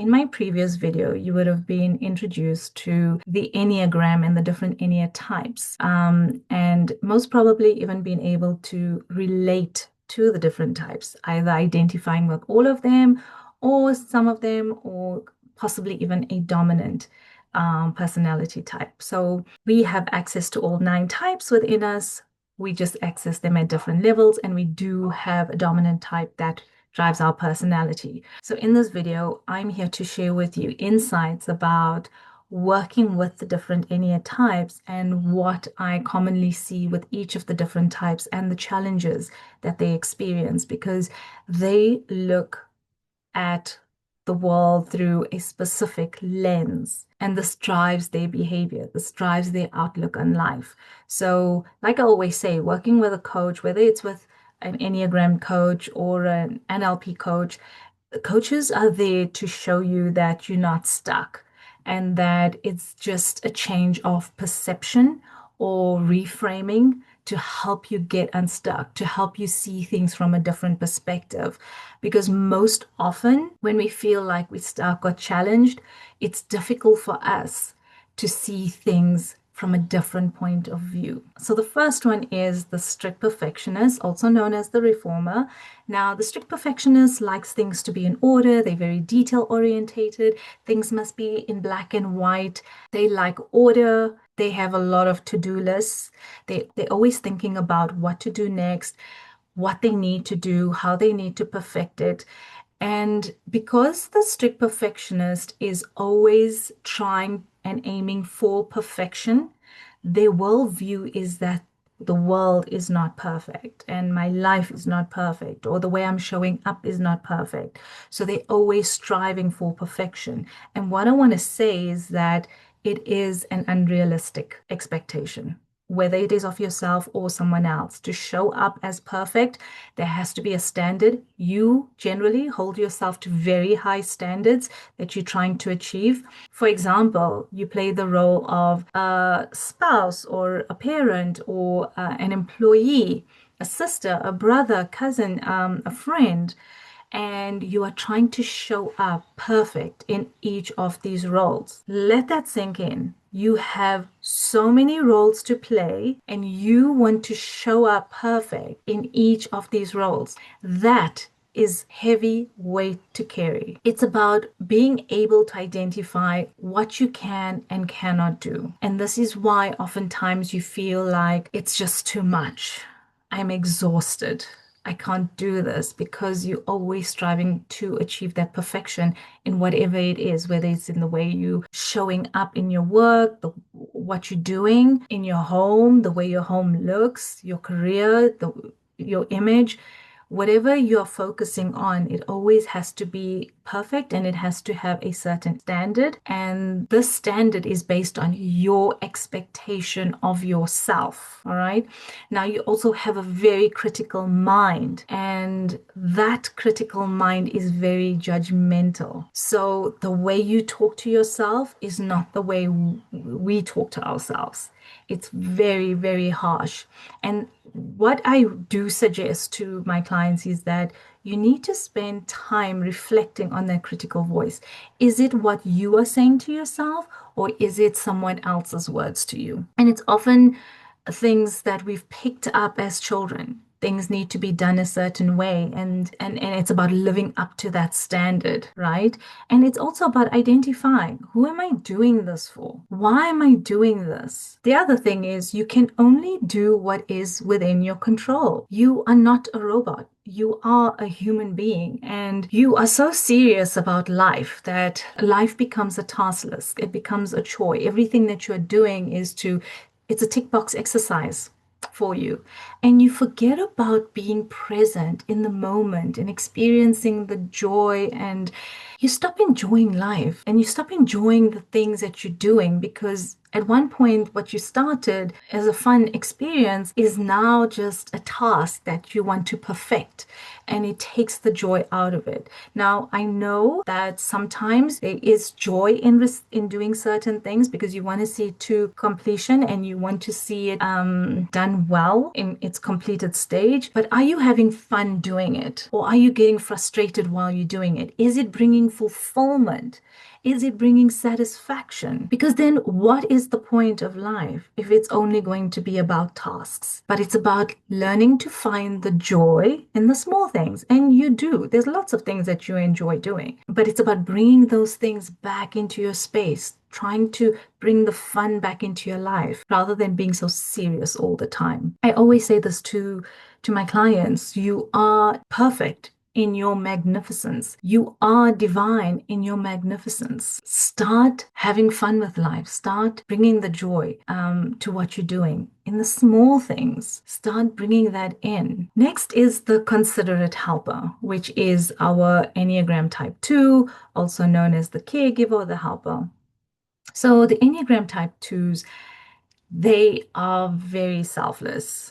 In my previous video, you would have been introduced to the Enneagram and the different Ennea types, and most probably even been able to relate to the different types, either identifying with all of them or some of them, or possibly even a dominant personality type. So we have access to all 9 types within us. We just access them at different levels, and we do have a dominant type that drives our personality. So in this video, I'm here to share with you insights about working with the different Ennea types and what I commonly see with each of the different types and the challenges that they experience, because they look at the world through a specific lens. And this drives their behavior, this drives their outlook on life. So, like I always say, working with a coach, whether it's with an Enneagram coach or an NLP coach, coaches are there to show you that you're not stuck and that it's just a change of perception or reframing to help you get unstuck, to help you see things from a different perspective. Because most often, when we feel like we're stuck or challenged, it's difficult for us to see things from a different point of view. So the first one is the strict perfectionist, also known as the reformer. Now, the strict perfectionist likes things to be in order. They're very detail orientated. Things must be in black and white. They like order. They have a lot of to-do lists. They're always thinking about what to do next, what they need to do, how they need to perfect it. And because the strict perfectionist is always trying and aiming for perfection, their worldview is that the world is not perfect and my life is not perfect, or the way I'm showing up is not perfect. So they're always striving for perfection. And what I want to say is that it is an unrealistic expectation, whether it is of yourself or someone else. To show up as perfect, there has to be a standard. You generally hold yourself to very high standards that you're trying to achieve. For example, you play the role of a spouse or a parent or an employee, a sister, a brother, cousin, a friend, and you are trying to show up perfect in each of these roles. Let that sink in. You have so many roles to play, and you want to show up perfect in each of these roles. That is heavy weight to carry. It's about being able to identify what you can and cannot do. And this is why oftentimes you feel like it's just too much. I'm exhausted. I can't do this, because you're always striving to achieve that perfection in whatever it is, whether it's in the way you showing up in your work, what you're doing in your home, the way your home looks, your career, your image. Whatever you're focusing on, it always has to be perfect and it has to have a certain standard. And this standard is based on your expectation of yourself. All right. Now, you also have a very critical mind, and that critical mind is very judgmental. So the way you talk to yourself is not the way we talk to ourselves. It's very, very harsh. And what I do suggest to my clients is that you need to spend time reflecting on that critical voice. Is it what you are saying to yourself, or is it someone else's words to you? And it's often things that we've picked up as children. Things need to be done a certain way, and it's about living up to that standard, right? And it's also about identifying, who am I doing this for? Why am I doing this? The other thing is, you can only do what is within your control. You are not a robot. You are a human being, and you are so serious about life that life becomes a task list. It becomes a chore. Everything that you're doing it's a tick box exercise for you. And you forget about being present in the moment and experiencing the joy, and you stop enjoying life and you stop enjoying the things that you're doing, because At one point, what you started as a fun experience is now just a task that you want to perfect, and it takes the joy out of it. Now, I know that sometimes there is joy in doing certain things because you want to see it to completion and you want to see it done well in its completed stage. But are you having fun doing it, or are you getting frustrated while you're doing it? Is it bringing fulfillment? Is it bringing satisfaction? Because then what is the point of life if it's only going to be about tasks? But it's about learning to find the joy in the small things. And you do. There's lots of things that you enjoy doing. But it's about bringing those things back into your space, trying to bring the fun back into your life rather than being so serious all the time. I always say this to my clients. You are perfect in your magnificence. You are divine in your magnificence. Start having fun with life. Start bringing the joy to what you're doing. In the small things, start bringing that in. Next is the considerate helper, which is our Enneagram type 2, also known as the caregiver or the helper. So the Enneagram type 2s, they are very selfless,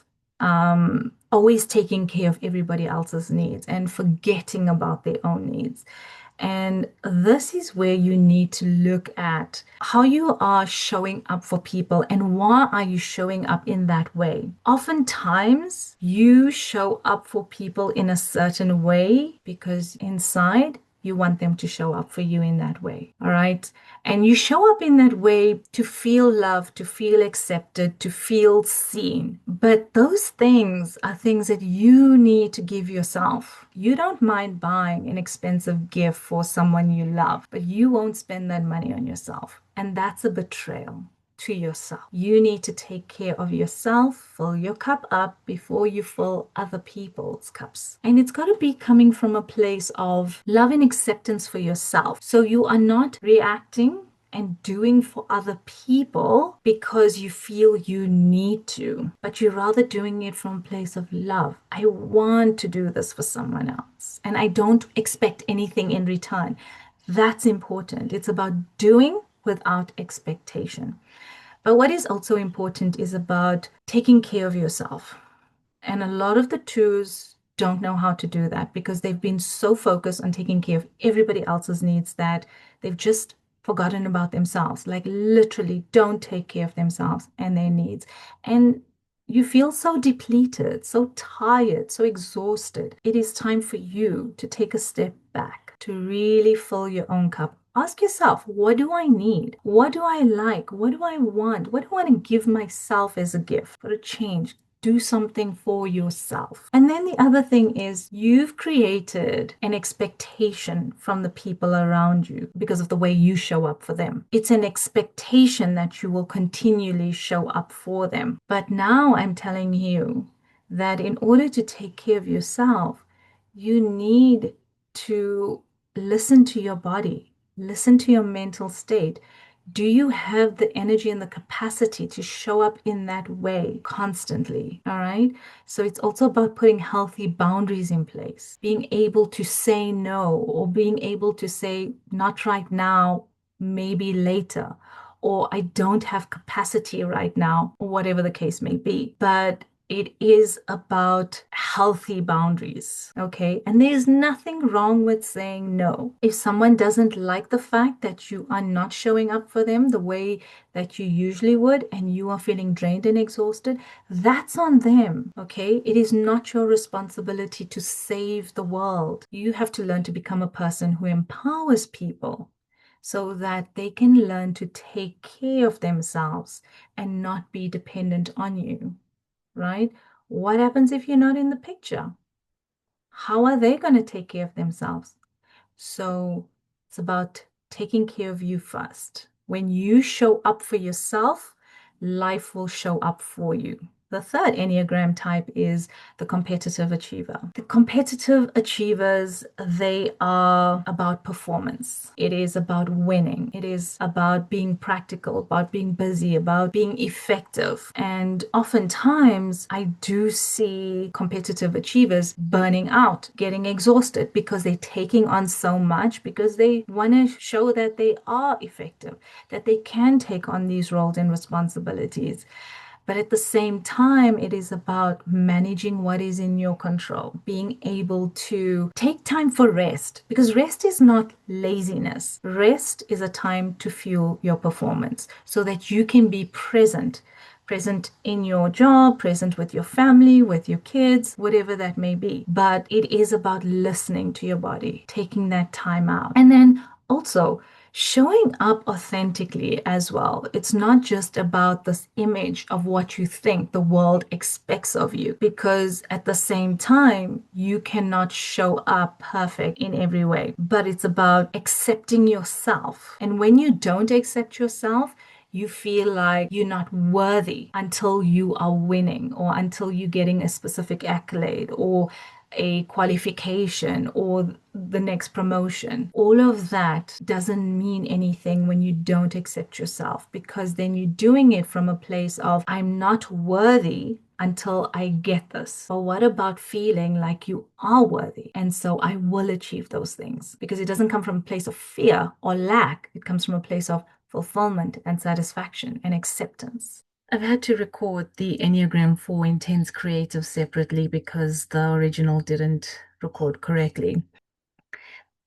always taking care of everybody else's needs and forgetting about their own needs. And this is where you need to look at how you are showing up for people and why are you showing up in that way. Oftentimes, you show up for people in a certain way because inside you want them to show up for you in that way. All right. And you show up in that way to feel loved, to feel accepted, to feel seen. But those things are things that you need to give yourself. You don't mind buying an expensive gift for someone you love, but you won't spend that money on yourself. And that's a betrayal to yourself. You need to take care of yourself, fill your cup up before you fill other people's cups. And it's got to be coming from a place of love and acceptance for yourself. So you are not reacting and doing for other people because you feel you need to, but you're rather doing it from a place of love. I want to do this for someone else, and I don't expect anything in return. That's important. It's about doing without expectation. But what is also important is about taking care of yourself. And a lot of the twos don't know how to do that because they've been so focused on taking care of everybody else's needs that they've just forgotten about themselves. Like literally don't take care of themselves and their needs. And you feel so depleted, so tired, so exhausted. It is time for you to take a step back, to really fill your own cup. Ask yourself, what do I need? What do I like? What do I want? What do I want to give myself as a gift for a change? Do something for yourself. And then the other thing is you've created an expectation from the people around you because of the way you show up for them. It's an expectation that you will continually show up for them. But now I'm telling you that in order to take care of yourself, you need to listen to your body, listen to your mental state. Do you have the energy and the capacity to show up in that way constantly? All right. So it's also about putting healthy boundaries in place, being able to say no, or being able to say, not right now, maybe later, or I don't have capacity right now, or whatever the case may be. But it is about healthy boundaries, okay? And there's nothing wrong with saying no. If someone doesn't like the fact that you are not showing up for them the way that you usually would, and you are feeling drained and exhausted, that's on them, okay? It is not your responsibility to save the world. You have to learn to become a person who empowers people so that they can learn to take care of themselves and not be dependent on you. Right? What happens if you're not in the picture? How are they going to take care of themselves? So it's about taking care of you first. When you show up for yourself, life will show up for you. The third Enneagram type is the competitive achiever. The competitive achievers, they are about performance. It is about winning. It is about being practical, about being busy, about being effective. And oftentimes, I do see competitive achievers burning out, getting exhausted because they're taking on so much, because they want to show that they are effective, that they can take on these roles and responsibilities. But at the same time, it is about managing what is in your control, being able to take time for rest, because rest is not laziness. Rest is a time to fuel your performance so that you can be present in your job, present with your family, with your kids, whatever that may be. But it is about listening to your body, taking that time out. And then also, showing up authentically as well. It's not just about this image of what you think the world expects of you, because at the same time, you cannot show up perfect in every way, but it's about accepting yourself. And when you don't accept yourself, you feel like you're not worthy until you are winning, or until you're getting a specific accolade or a qualification or the next promotion. All of that doesn't mean anything when you don't accept yourself, because then you're doing it from a place of, I'm not worthy until I get this. But what about feeling like you are worthy? And so I will achieve those things, because it doesn't come from a place of fear or lack. It comes from a place of fulfillment and satisfaction and acceptance. I've had to record the Enneagram 4 Intense Creative separately because the original didn't record correctly.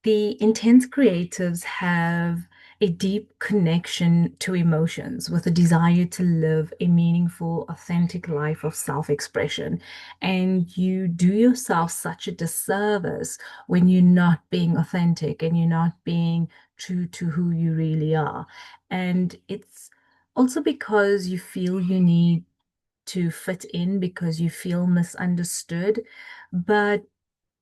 The intense creatives have a deep connection to emotions with a desire to live a meaningful, authentic life of self-expression. And you do yourself such a disservice when you're not being authentic and you're not being true to who you really are. And it's also because you feel you need to fit in, because you feel misunderstood. But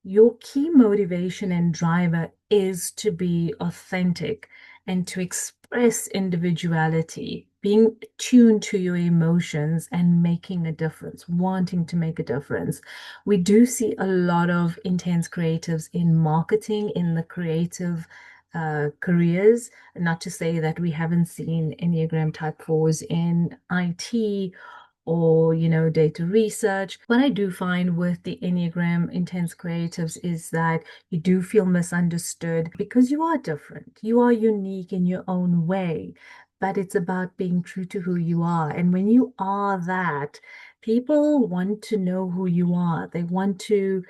your key motivation and driver is to be authentic and to express individuality, being tuned to your emotions and making a difference, wanting to make a difference. We do see a lot of intense creatives in marketing, in the creative careers. Not to say that we haven't seen Enneagram Type 4s in IT or, data research. What I do find with the Enneagram Intense Creatives is that you do feel misunderstood because you are different. You are unique in your own way, but it's about being true to who you are. And when you are that, people want to know who you are. They want to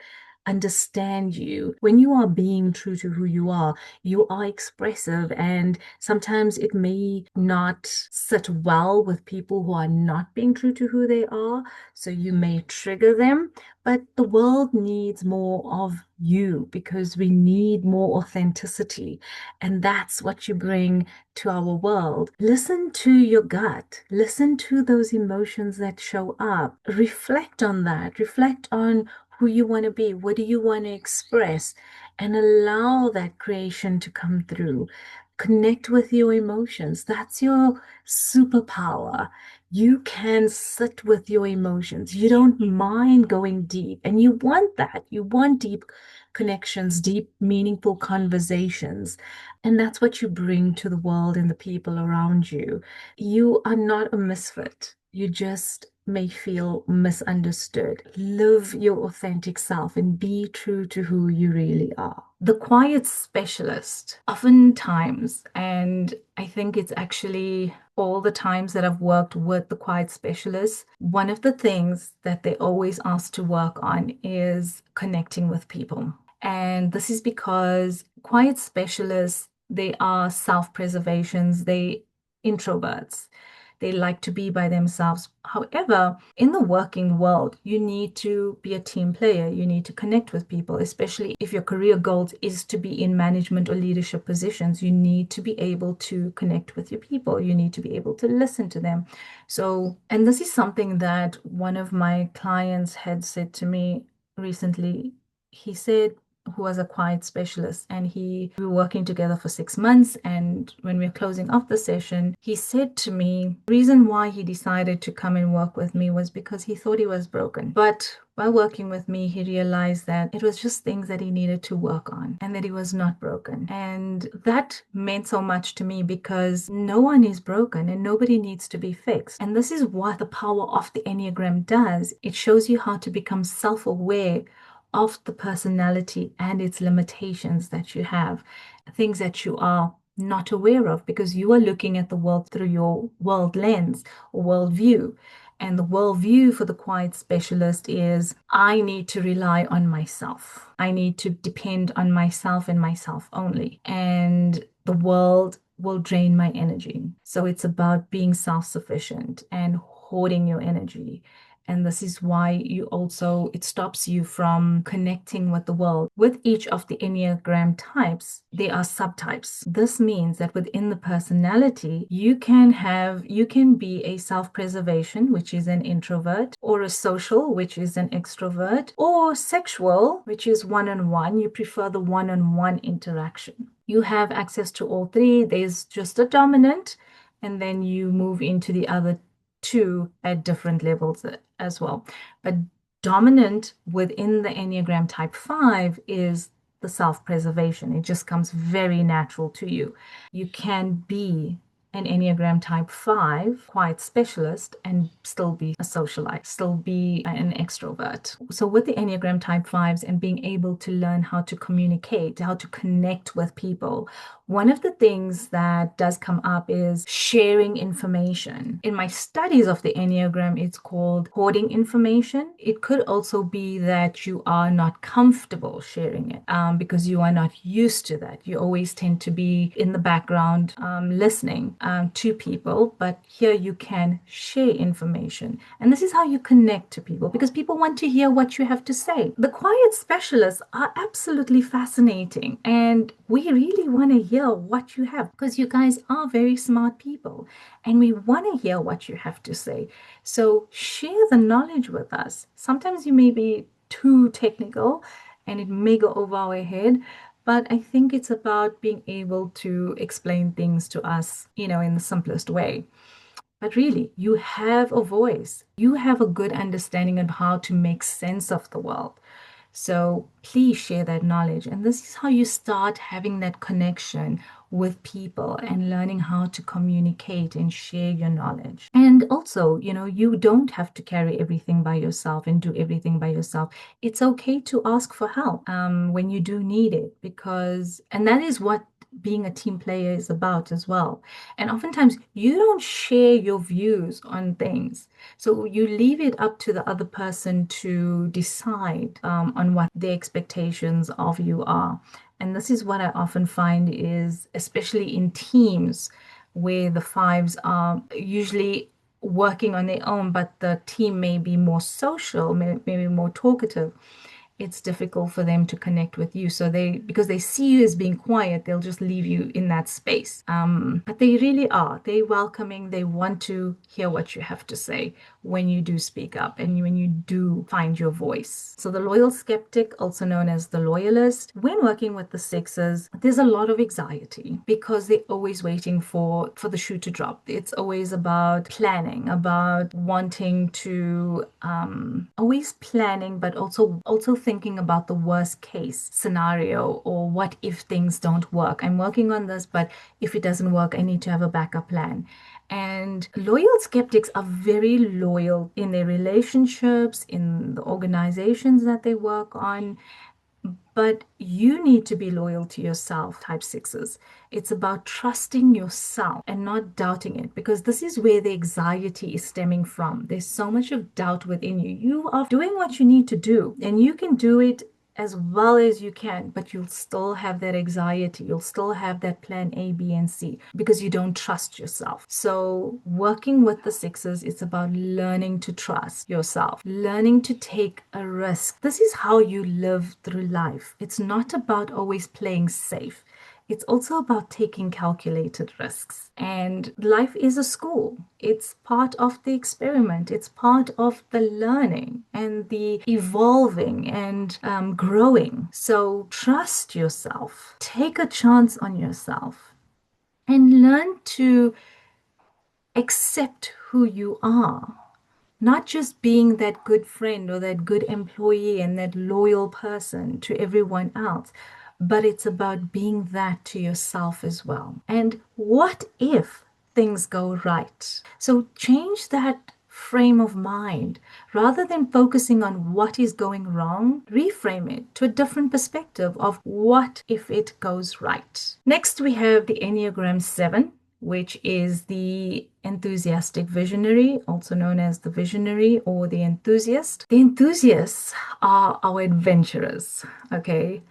understand you. When you are being true to who you are expressive, and sometimes it may not sit well with people who are not being true to who they are. So you may trigger them, but the world needs more of you, because we need more authenticity. And that's what you bring to our world. Listen to your gut. Listen to those emotions that show up. Reflect on that. Reflect on who you want to be, what do you want to express, and allow that creation to come through. Connect with your emotions. That's your superpower. You can sit with your emotions. You don't mind going deep, and you want that. You want deep connections, deep, meaningful conversations. And that's what you bring to the world and the people around you. You are not a misfit. You just may feel misunderstood. Live your authentic self and be true to who you really are. The quiet specialist, oftentimes, and I think it's actually all the times that I've worked with the quiet specialists, one of the things that they always ask to work on is connecting with people. And this is because quiet specialists, they are self-preservations, they introverts. They like to be by themselves. However, in the working world, you need to be a team player. You need to connect with people, especially if your career goal is to be in management or leadership positions. You need to be able to connect with your people. You need to be able to listen to them. So, and this is something that one of my clients had said to me recently. He said, who was a quiet specialist, and we were working together for 6 months. And when we were closing off the session, he said to me, the reason why he decided to come and work with me was because he thought he was broken. But while working with me, he realized that it was just things that he needed to work on and that he was not broken. And that meant so much to me because no one is broken and nobody needs to be fixed. And this is what the power of the Enneagram does. It shows you how to become self-aware of the personality and its limitations that you have, things that you are not aware of because you are looking at the world through your world lens or worldview. And the worldview for the quiet specialist is I need to rely on myself. I need to depend on myself and myself only. And the world will drain my energy. So it's about being self-sufficient and hoarding your energy. And this is why it stops you from connecting with the world. With each of the Enneagram types, there are subtypes. This means that within the personality, you can be a self-preservation, which is an introvert, or a social, which is an extrovert, or sexual, which is one-on-one. You prefer the one-on-one interaction. You have access to all three. There's just a dominant, and then you move into the other two at different levels as well. But dominant within the Enneagram type 5 is the self-preservation. It just comes very natural to you. You can be an Enneagram type 5 quiet specialist and still be a socialite, still be an extrovert. So with the Enneagram type 5s and being able to learn how to communicate, how to connect with people, one of the things that does come up is sharing information. In my studies of the Enneagram, it's called hoarding information. It could also be that you are not comfortable sharing it because you are not used to that. You always tend to be in the background listening to people, but here you can share information. And this is how you connect to people because people want to hear what you have to say. The quiet specialists are absolutely fascinating, and we really want to hear what you have because you guys are very smart people and we want to hear what you have to say. So share the knowledge with us. Sometimes you may be too technical and it may go over our head, but I think it's about being able to explain things to us, in the simplest way. But really, you have a voice. You have a good understanding of how to make sense of the world. So please share that knowledge. And this is how you start having that connection with people and learning how to communicate and share your knowledge. And also, you don't have to carry everything by yourself and do everything by yourself. It's okay to ask for help when you do need it, and that is what being a team player is about as well. And oftentimes you don't share your views on things. So you leave it up to the other person to decide on what their expectations of you are. And this is what I often find is, especially in teams where the fives are usually working on their own, but the team may be more social, maybe more talkative. It's difficult for them to connect with you. So because they see you as being quiet, they'll just leave you in that space. But they really are. They're welcoming. They want to hear what you have to say when you do speak up and when you do find your voice. So the loyal skeptic, also known as the loyalist, when working with the sixes, there's a lot of anxiety because they're always waiting for the shoe to drop. It's always about planning, about wanting to always planning, but also thinking about the worst case scenario, or what if things don't work? I'm working on this, but if it doesn't work, I need to have a backup plan. And loyal skeptics are very loyal in their relationships, in the organizations that they work on. But you need to be loyal to yourself, type sixes. It's about trusting yourself and not doubting it, because this is where the anxiety is stemming from. There's so much of doubt within you. You are doing what you need to do, and you can do it as well as you can, but you'll still have that anxiety. You'll still have that plan A, B, and C because you don't trust yourself. So working with the sixes, it's about learning to trust yourself, learning to take a risk. This is how you live through life. It's not about always playing safe. It's also about taking calculated risks. And life is a school. It's part of the experiment. It's part of the learning and the evolving and growing. So trust yourself. Take a chance on yourself and learn to accept who you are, not just being that good friend or that good employee and that loyal person to everyone else, but it's about being that to yourself as well. And what if things go right? So change that frame of mind. Rather than focusing on what is going wrong, reframe it to a different perspective of what if it goes right. Next, we have the Enneagram 7, which is the enthusiastic visionary, also known as the visionary or the enthusiast. The enthusiasts are our adventurers, okay?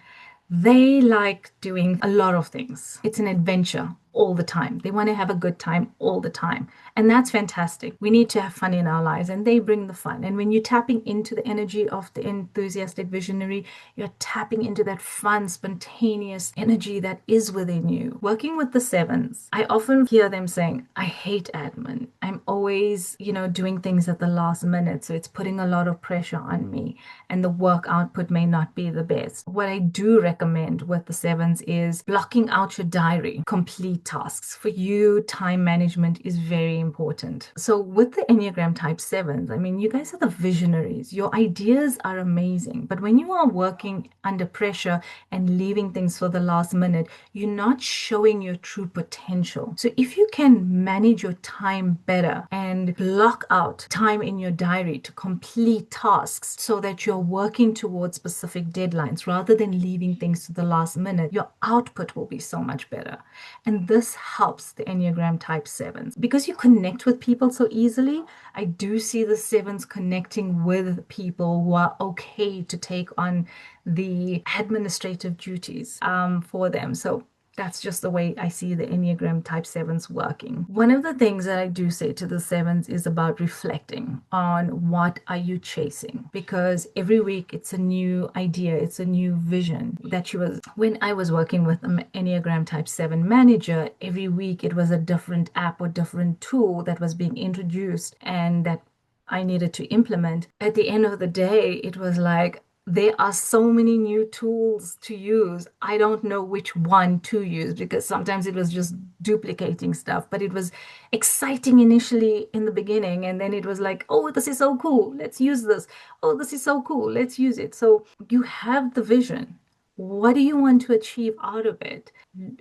They like doing a lot of things. It's an adventure all the time. They want to have a good time all the time. And that's fantastic. We need to have fun in our lives, and they bring the fun. And when you're tapping into the energy of the enthusiastic visionary, you're tapping into that fun, spontaneous energy that is within you. Working with the sevens, I often hear them saying, I hate admin. I'm always, doing things at the last minute. So it's putting a lot of pressure on me, and the work output may not be the best. What I do recommend with the sevens is blocking out your diary, complete tasks. For you, time management is very important. So with the Enneagram type sevens, I mean, you guys are the visionaries. Your ideas are amazing. But when you are working under pressure and leaving things for the last minute, you're not showing your true potential. So if you can manage your time better and block out time in your diary to complete tasks so that you're working towards specific deadlines rather than leaving things to the last minute, your output will be so much better. And this helps the Enneagram type sevens. Because you connect with people so easily, I do see the sevens connecting with people who are okay to take on the administrative duties for them. So that's just the way I see the Enneagram type sevens working. One of the things that I do say to the sevens is about reflecting on what are you chasing, because every week it's a new idea, it's a new vision that you was when I was working with an Enneagram type 7 manager, every week it was a different app or different tool that was being introduced and that I needed to implement. At the end of the day, it was like, there are so many new tools to use. I don't know which one to use because sometimes it was just duplicating stuff, but it was exciting initially in the beginning. And then it was like, oh, this is so cool. Let's use this. Oh, this is so cool. Let's use it. So you have the vision. What do you want to achieve out of it?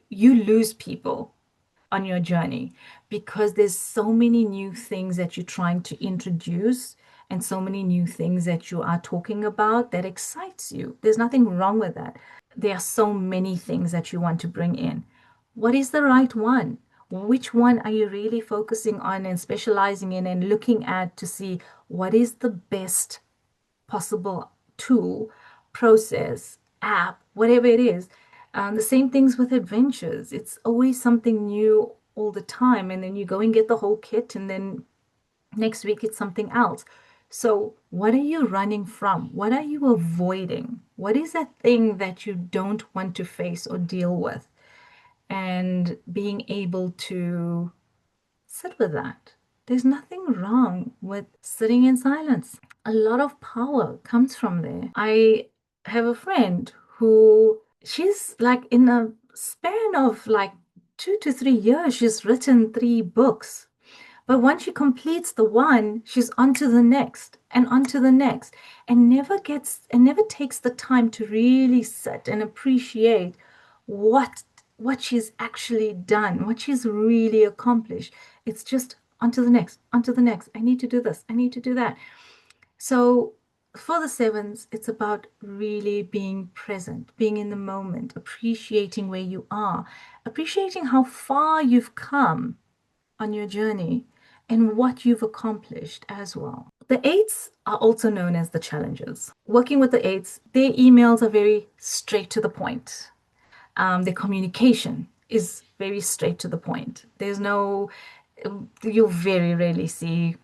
You lose people on your journey because there's so many new things that you're trying to introduce and so many new things that you are talking about that excites you. There's nothing wrong with that. There are so many things that you want to bring in. What is the right one? Which one are you really focusing on and specializing in and looking at to see what is the best possible tool, process, app, whatever it is. The same things with adventures. It's always something new all the time. And then you go and get the whole kit, and then next week it's something else. So, what are you running from? What are you avoiding? What is that thing that you don't want to face or deal with? And being able to sit with that. There's nothing wrong with sitting in silence. A lot of power comes from there. I have a friend who she's like in a span of like 2 to 3 years, she's written 3 books. But once she completes the one, she's on to the next and on to the next and never takes the time to really sit and appreciate what what she's actually done, what she's really accomplished. It's just on to the next, on to the next. I need to do this, I need to do that. So for the sevens, it's about really being present, being in the moment, appreciating where you are, appreciating how far you've come on your journey and what you've accomplished as well. The eights are also known as the challengers. Working with the eights, their emails are very straight to the point. Their communication is very straight to the point. You'll very rarely see,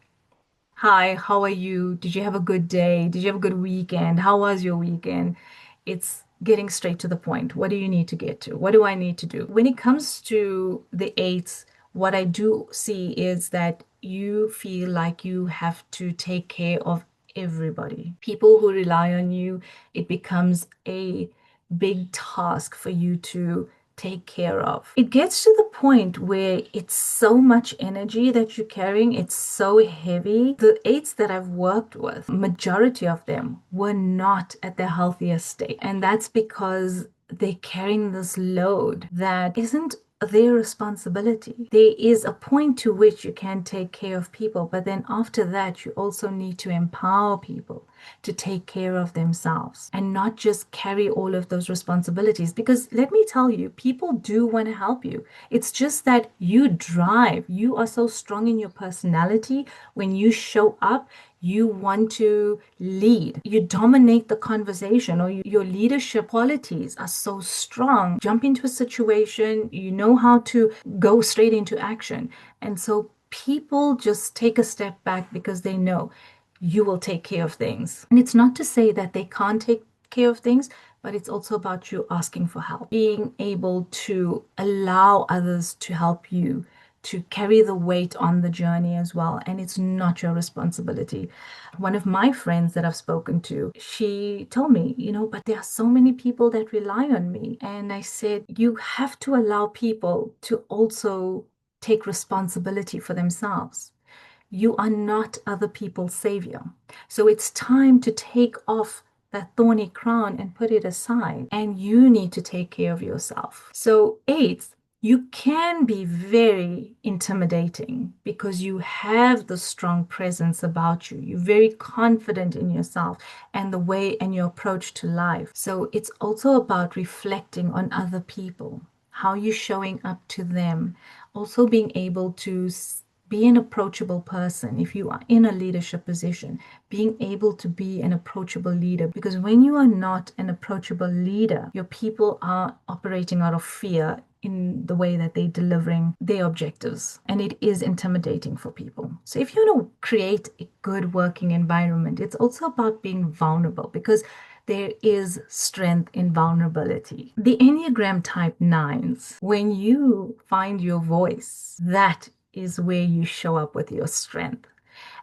hi, how are you? Did you have a good day? Did you have a good weekend? How was your weekend? It's getting straight to the point. What do you need to get to? What do I need to do? When it comes to the eights, what I do see is that you feel like you have to take care of everybody. People who rely on you, it becomes a big task for you to take care of. It gets to the point where it's so much energy that you're carrying, it's so heavy. The eights that I've worked with, majority of them were not at their healthiest state. And that's because they're carrying this load that isn't their responsibility. There is a point to which you can take care of people, but then after that, you also need to empower people to take care of themselves and not just carry all of those responsibilities. Because let me tell you, people do want to help you. It's just that you drive, you are so strong in your personality. When you show up, you want to lead, you dominate the conversation, or your leadership qualities are so strong. Jump into a situation, you know how to go straight into action. And so people just take a step back because they know you will take care of things. And it's not to say that they can't take care of things, but it's also about you asking for help, being able to allow others to help you to carry the weight on the journey as well. And it's not your responsibility. One of my friends that I've spoken to, she told me, but there are so many people that rely on me. And I said, you have to allow people to also take responsibility for themselves. You are not other people's savior. So it's time to take off that thorny crown and put it aside. And you need to take care of yourself. So, eighth, you can be very intimidating because you have the strong presence about you. You're very confident in yourself and the way and your approach to life. So it's also about reflecting on other people, how you're showing up to them, also being able to be an approachable person. If you are in a leadership position, being able to be an approachable leader, because when you are not an approachable leader, your people are operating out of fear in the way that they're delivering their objectives, and it is intimidating for people. So if you want to create a good working environment, it's also about being vulnerable, because there is strength in vulnerability. The Enneagram type nines, when you find your voice, that is where you show up with your strength.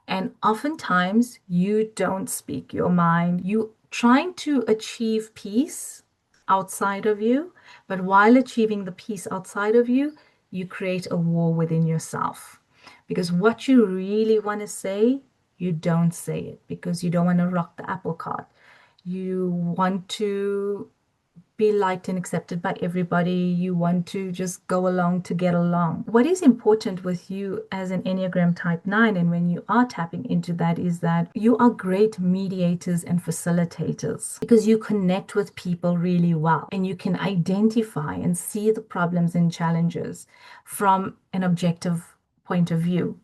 And oftentimes you don't speak your mind. You trying to achieve peace outside of you, but while achieving the peace outside of you, you create a war within yourself. Because what you really want to say, you don't say it because you don't want to rock the apple cart. You want to be liked and accepted by everybody. You want to just go along to get along. What is important with you as an Enneagram type 9, and when you are tapping into that, is that you are great mediators and facilitators because you connect with people really well and you can identify and see the problems and challenges from an objective point of view.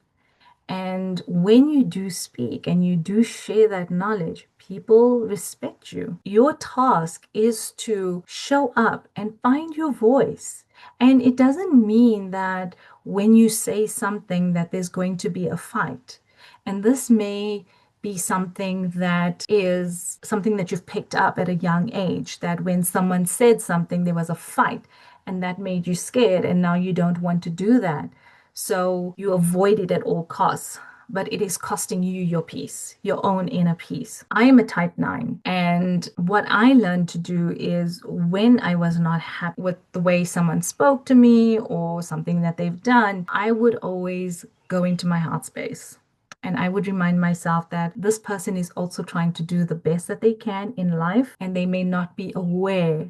And when you do speak and you do share that knowledge, people respect you. Your task is to show up and find your voice. And it doesn't mean that when you say something that there's going to be a fight. And this may be something that is something that you've picked up at a young age, that when someone said something, there was a fight, and that made you scared, and now you don't want to do that. So you avoid it at all costs, but it is costing you your peace, your own inner peace. I am a type 9, and what I learned to do is when I was not happy with the way someone spoke to me or something that they've done, I would always go into my heart space. And I would remind myself that this person is also trying to do the best that they can in life, and they may not be aware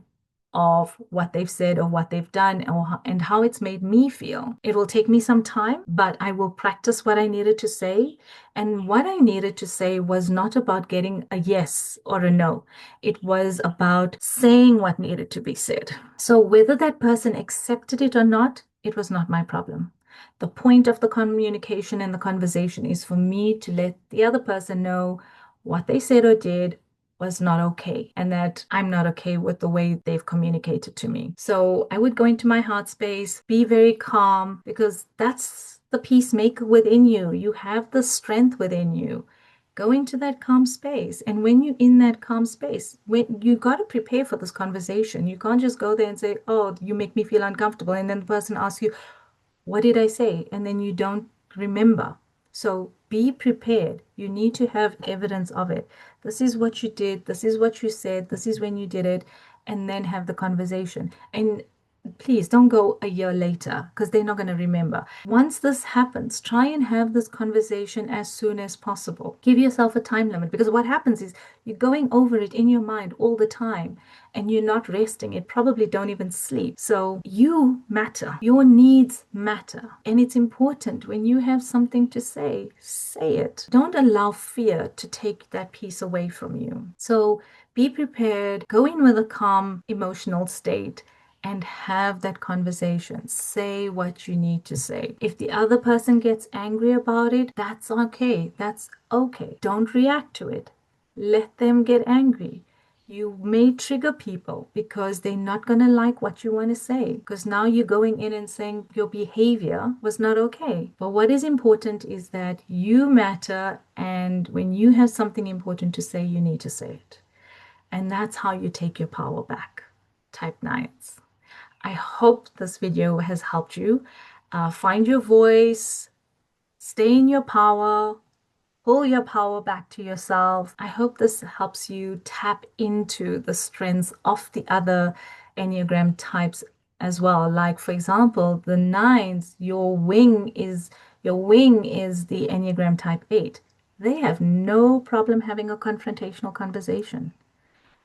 of what they've said or what they've done and how it's made me feel. It will take me some time, but I will practice what I needed to say. And what I needed to say was not about getting a yes or a no. It was about saying what needed to be said. So whether that person accepted it or not, it was not my problem. The point of the communication and the conversation is for me to let the other person know what they said or did was not okay, and that I'm not okay with the way they've communicated to me. So I would go into my heart space, be very calm, because that's the peacemaker within you. You have the strength within you. Go into that calm space. And when you're in that calm space, when you got to prepare for this conversation, you can't just go there and say, "Oh, you make me feel uncomfortable." And then the person asks you, "What did I say?" And then you don't remember. So be prepared. You need to have evidence of it. This is what you did. This is what you said. This is when you did it. And then have the conversation. And please don't go a year later because they're not going to remember. Once this happens, try and have this conversation as soon as possible. Give yourself a time limit, because what happens is you're going over it in your mind all the time and you're not resting. It probably don't even sleep. So you matter. Your needs matter. And it's important when you have something to say it. Don't allow fear to take that piece away from you. So be prepared. Go in with a calm emotional state and have that conversation. Say what you need to say. If the other person gets angry about it, that's okay. That's okay. Don't react to it. Let them get angry. You may trigger people because they're not going to like what you want to say, because now you're going in and saying your behavior was not okay. But what is important is that you matter, and when you have something important to say, you need to say it. And that's how you take your power back. Type 9s. I hope this video has helped you. Find your voice, stay in your power, pull your power back to yourself. I hope this helps you tap into the strengths of the other Enneagram types as well. Like, for example, the 9s, your wing is the Enneagram type 8. They have no problem having a confrontational conversation.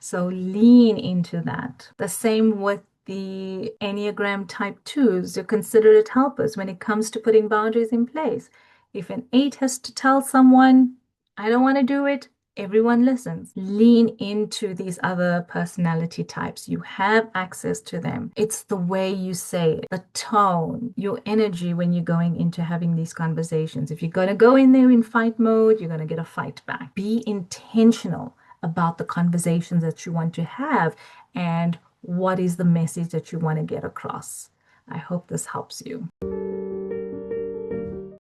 So lean into that. The same with the Enneagram type 2s, your considerate helpers when it comes to putting boundaries in place. If an 8 has to tell someone, "I don't want to do it," everyone listens. Lean into these other personality types. You have access to them. It's the way you say it, the tone, your energy when you're going into having these conversations. If you're going to go in there in fight mode, you're going to get a fight back. Be intentional about the conversations that you want to have and what is the message that you want to get across. I hope this helps you.